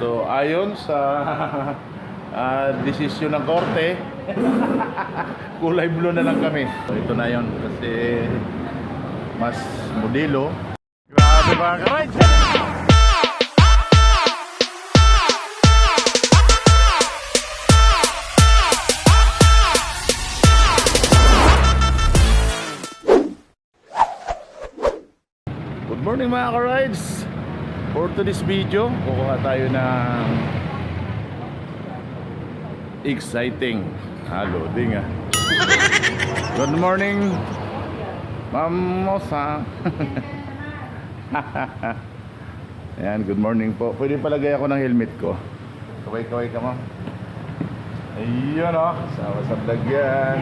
So ayon sa desisyon ng korte, kulay blue na lang kami. So ito na yon kasi mas modelo. Grabe mga ka-rides! Good morning mga ka-rides! For today's video, kukuha tayo ng exciting loading Good morning Ma'am Mosa. Ayan, good morning po. Pwede palagay ako ng helmet ko. Kaway-kaway ka ma'am. Ayun o, sama sa vlog yan.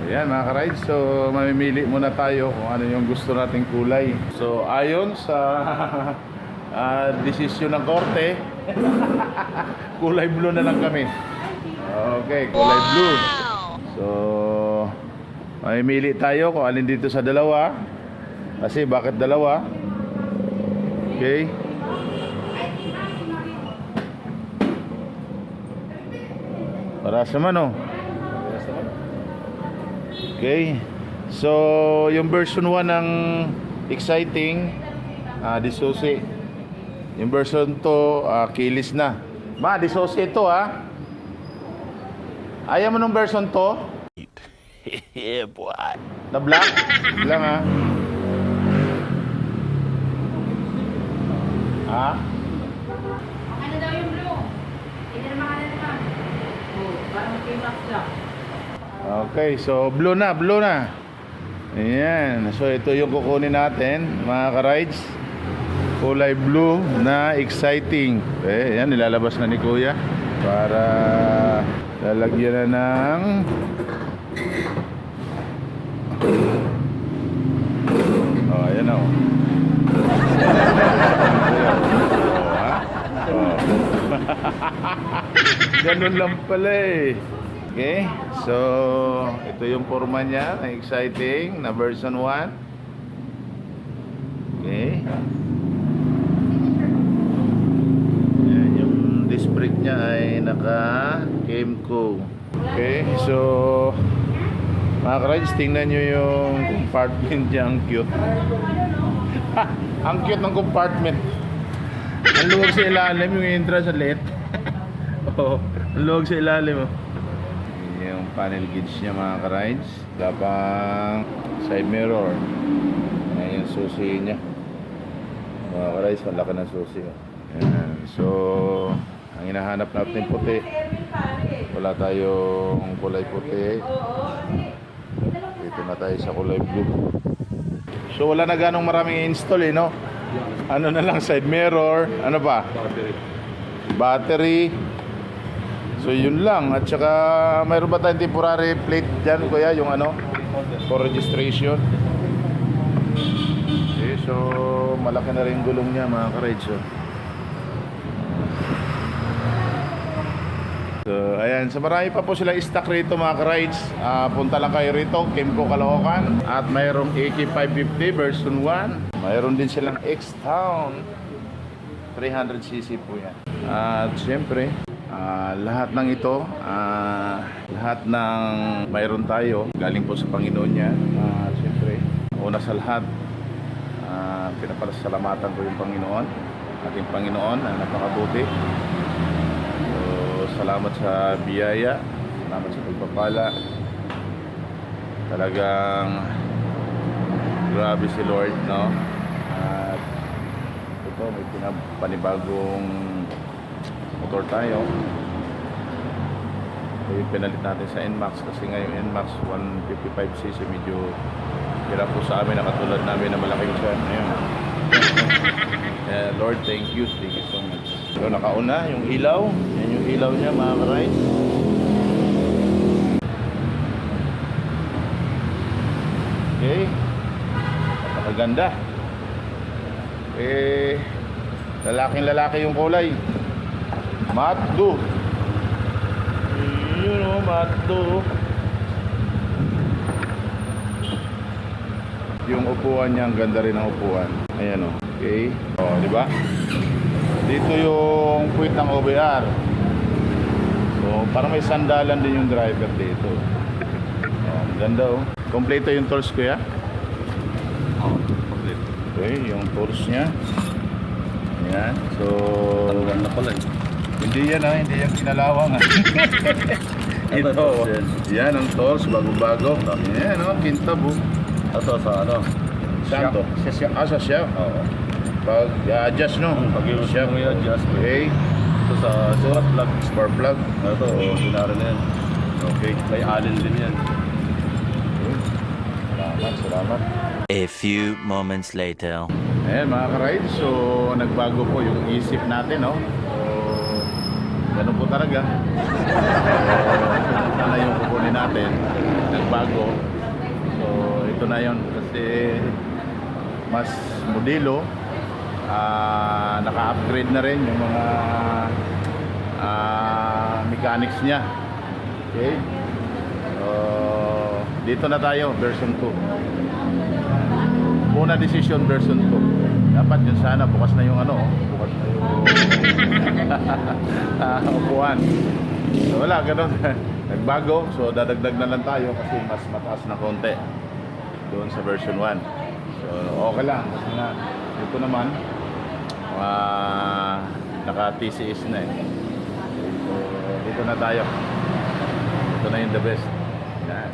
Ayan mga ka-rides, so mamimili muna tayo kung ano yung gusto nating kulay. So ayon sa desisyon ng korte, kulay blue na lang kami. Okay, kulay blue. So mamimili tayo kung alin dito sa dalawa. Kasi bakit dalawa? Okay. Para sa mano. Okay. So yung version 1 ng exciting disusi. Yung version 2 kilis na. Ma, disusi ito Ayaw mo nung version 2? Yeah, boy. Na black? Lang Ano daw yung blue? Hindi naman naman. Parang K-Max lang. Okay, so blue na. Ayan, so ito yung kukunin natin mga ka-rides. Kulay blue na exciting. Ayan, nilalabas na ni Kuya para lalagyan na ng ayan o. Ganun lang pala Okay, so ito yung forma niya na exciting na version 1. Okay. Yan, yung disc brake niya ay naka Kemco. Okay, so mga ka-rides, tingnan nyo yung compartment niya. Ang cute. Ang cute ng compartment. Ang luwag sa ilalim, yung entrance sa liit. Oh, ang luwag sa ilalim yung panel gauge niya mga ka-rides. Lapang side mirror. Ayan yung susi niya mga ka-rides, malaki na susi. Ayan. So ang hinahanap natin puti, wala tayong kulay puti, dito na tayo sa kulay blue. So wala na ganong maraming install no? Ano na lang, side mirror, ano ba? Battery. So yun lang. At saka mayroon ba tayong temporary plate dyan kuya? Yung ano? For registration. Okay, so malaki na rin gulong niya mga ka-rides. So ayan, so marami pa po silang stock rito mga ka-rides. Punta lang kayo rito, Kemco Caloocan. At mayroong AK550 version 1. Mayroon din silang X-Town 300cc po yan. At syempre lahat ng ito, lahat ng mayroon tayo, galing po sa Panginoon niya. Siyempre, una sa lahat, pinapasalamatan ko yung Panginoon, ating Panginoon na napakabuti. So, salamat sa biyaya, salamat sa pagpapala. Talagang grabe si Lord, no? At ito, may panibagong motor tayo. So yung pinalit natin sa NMAX kasi ngayon NMAX 155cc medyo hirap po sa amin na katulad namin na malaking siya. Ayun. Lord, thank you so much. So nakauna yung ilaw. Yan yung ilaw niya mga ka-rides. Okay, napakaganda. Lalaking lalaki yung kulay. Matdo. Yun matdo. Yung upuan niya, ang ganda rin ng upuan. Ayan Okay. Di ba? Dito yung puwit ng OBR. So, parang may sandalan din yung driver dito. Oh, ganda oh. Kompleto yung tools ko ya. Oo, complete. Okay, yung tools niya. Ayan. So, Tanggal na pala eh. hindi yan ah, hindi yan kinalawang ah. Ito, tools yan? yan ang tools, bago-bago. Yan oh, kintab oh. Ito sa ano? Saan to? Sa siya? Oo. Pag-adjust no? Pag-use Siya. mo yung adjust. Okay. Ito sa spark plug. Spark plug. Ito, ordinary na yan. Okay. May allen din yan. Okay. Salamat. A few moments later. Ayan mga ka-ride, so nagbago po yung isip natin, no? So, ganun po talaga. So, ito na yung kukunin natin. Nagbago. So, ito na yun. Kasi mas modelo. Naka-upgrade na rin yung mga mechanics niya. Okay? So, dito na tayo, version 2. Muna decision version 2. Dapat yun sana, bukas na yung ano, bukas na yung upuan. So wala, ganun. Nagbago, so dadagdag na lang tayo kasi mas mataas na konti doon sa version 1. So okay lang, kasi nga, ito naman, naka-TCS na eh. So dito na tayo. Ito na yung the best. Yan.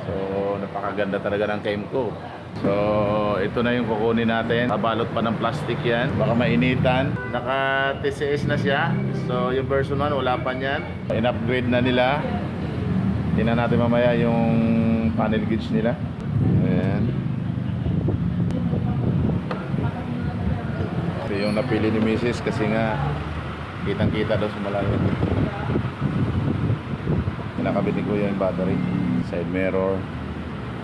So napakaganda talaga ng Kemco. So, ito na yung kukunin natin. Kabalot pa ng plastic yan. Baka mainitan. Naka-TCS na siya. So, yung version 1, wala pa niyan. In-upgrade na nila. Tingnan natin mamaya yung panel gauge nila. Ayan. Ito yung napili ni Mrs. kasi nga kitang-kita daw sa malayo. Kinakabit ni Kuya yung battery. Side mirror.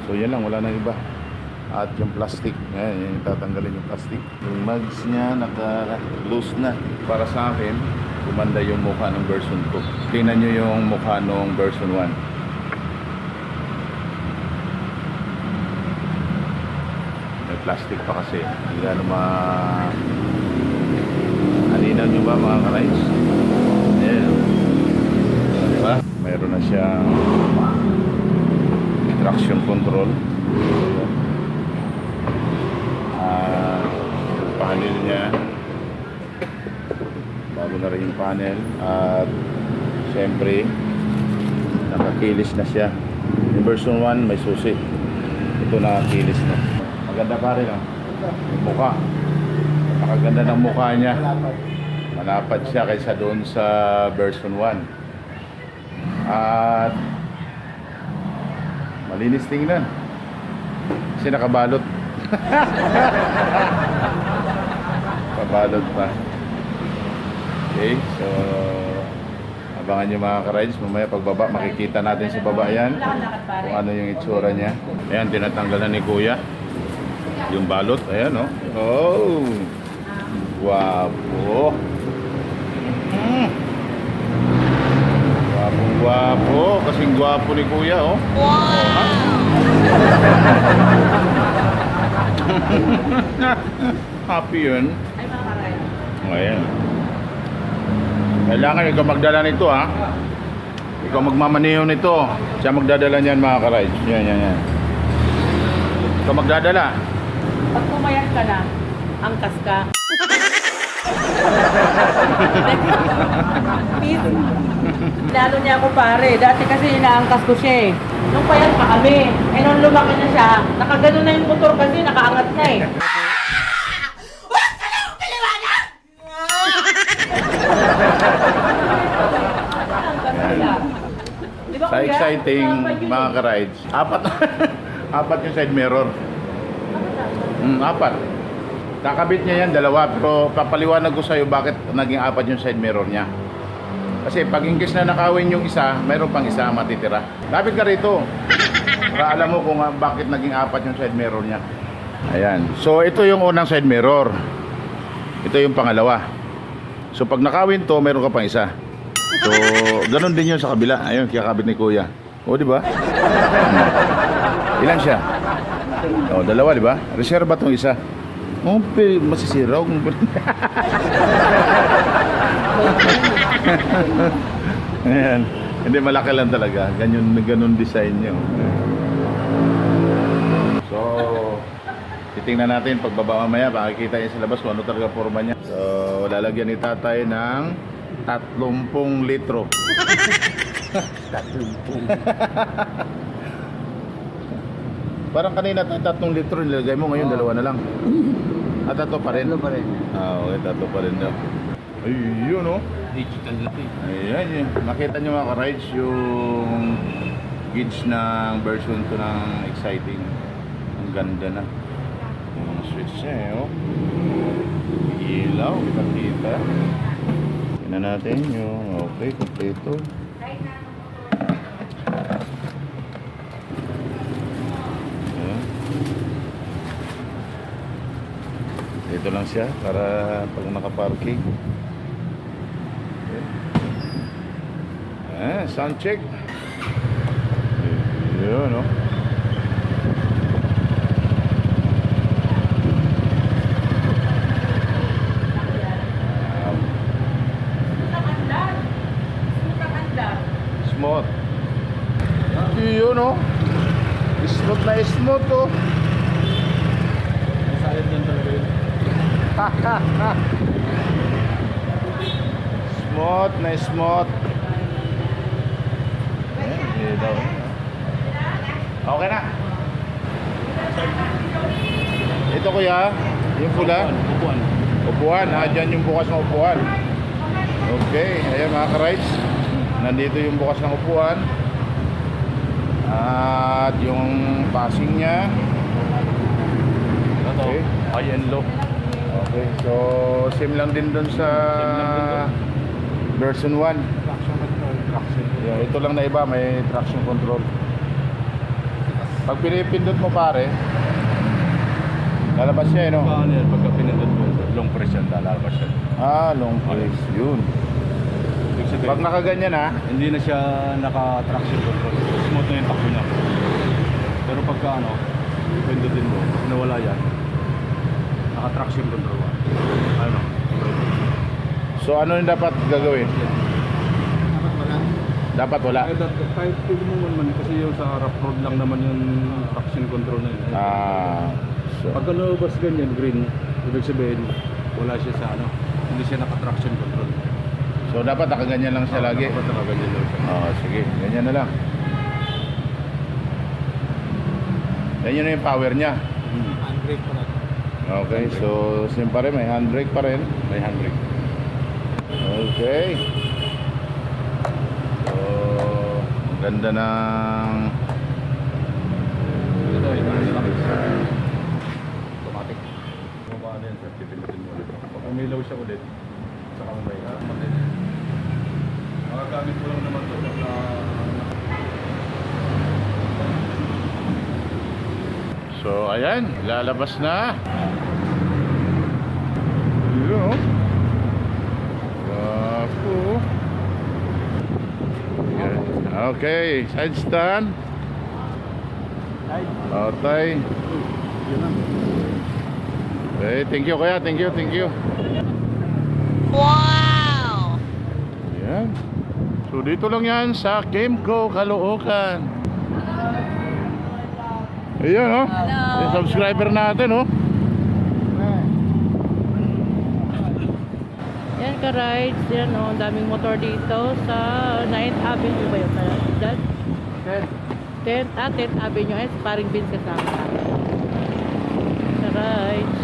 So, yan lang. Wala nang iba. At yung plastic, yan, yung tatanggalin yung plastic. Yung mags niya naka-loose na. Para sa akin, gumanda yung mukha ng version 2. Tingnan nyo yung mukha ng version 1. May plastic pa kasi. Hindi gano'n halinaw nyo ba mga ka-rides? Ayan. Diba? Mayroon na siyang traction control. Panel niya, bago na rin yung panel, at syempre nakakilis na siya. Yung version 1 may susi, ito nakakilis na. Maganda pa rin yung mukha, nakaganda ng mukha niya, malapad siya kaysa doon sa version 1 at malinis tingnan kasi nakabalot. Pabalot pa. Okay, so abangan nyo mga ka-rides. Mamaya pagbaba, makikita natin sa baba yan kung ano yung itsura niya. Ayan, tinatanggalan ni Kuya yung balot. Ayan, oh. Oh! Guwapo! Guwapo! Kasing guwapo ni Kuya, oh. Wow! Happy yun. Ayan. Kailangan ikaw magdala nito ha. Ikaw magmamaneho nito. Siya magdadala niyan mga ka-rides. Yan. Ikaw magdadala. Pag pumayat ka na, angkas ka. Lalo niya ako pare. Dati kasi inaangkas ko siya eh. Nung payat pa kami. Eh nung lumaki na siya, nakagano na yung motor kasi nakaangat na eh. Diba, Sa kuya? exciting mga ka-rides, apat yung side mirror. Apat. Kakabit niya yan, dalawa. Pero papaliwanag ko sa'yo bakit naging apat yung side mirror niya. Kasi pag ingkis na nakawin yung isa, mayroon pang isa matitira. Lapit ka rito. Para alam mo kung bakit naging apat yung side mirror niya. Ayan. So ito yung unang side mirror. Ito yung pangalawa. So pag nakawin to, mayroon ka pang isa. So ganun din yun sa kabila. Ayun, kakabit ni Kuya. O di ba? Ilan siya? O, dalawa, di ba? Reserva tong isa. Masisira. Ayan. Hindi, malaki lang talaga. Ganun design nyo. So, titingnan natin pagbaba mamaya. Makikita niya sa labas kung ano talaga forma niya. So, lalagyan ni tatay ng 30 litro. 30. Parang kanina 3 litro nilagay mo, ngayon 2 na lang. At 3 pa rin? 3 pa rin. Okay, 3 pa rin daw. Ayun, oh. Digital na ito eh. Ayan, yun. Nakita nyo mga ka-rides yung gauge ng version 2 ng Exciting. Ang ganda na. Yung mga switch niya eh, oh. Ilaw, kita-kita. Tingnan natin yung okay, kompleto. Ayan. Dito lang siya para pag nakaparking. Sound check. Yun, no? Smooth. Yun, no? Smooth na smooth, oh. Silent yan talaga yun. Smooth na smooth. Daw. Okay na. Ito kuya, yung pula. Upuan. Upuan, dyan yung bukas ng upuan. Okay, ayan mga ka-rides. Nandito yung bukas ng upuan. At yung passing niya. Ito, Okay. high and low. Okay, so same lang din dun sa version 1. Traction control. Traction. Yeah, ito lang na iba, may traction control. Pag pinipindot mo pare, lalabas siya, no? Paano yan? Pagka pinindot mo, long press yan, lalabas yan. Long place, yun. Ibig sabihin, Pag nakaganyan ha, hindi na siya naka-traction control. Smooth na yung takbo niya. Pero pagka pindutin mo, nawala yan. Naka-traction control. Ano? so ano yung dapat gagawin? Dapat wala. Kahit pwede mo man kasi yung sa rough road lang naman yung traction control na yun. So, Pagka lumabas ganyan, green, ibig sabihin, wala siya sa hindi siya naka-traction control. so dapat nakaganyan lang siya lagi. Dapat nakaganyan lang siya. Sige, ganyan na lang. Ganyan na yung power niya. Handbrake pa natin. Okay, so same pa rin, may handbrake pa rin. May handbrake. Okay. So, ang ganda ng Ito, iba lang. Automatic. Bumaba na yan, sir. Pipindutin mo ulit. Pag umilaw siya ulit, saka may automatic. Makagamit mo lang naman ito. So, ayan, lalabas na. Yun, oh. Wapo. Yan. Okay, side stand. Okay. Okay, thank you kuya, thank you. Wow! Yan. So, dito lang yan sa Gameco, Caloocan. Ayan, oh. Yung subscriber natin, oh. Yan ka-rides, yan o, ang daming motor dito sa 9th Avenue ba yun? Dad? 10th Avenue, paring bin kasama. Ka-rides.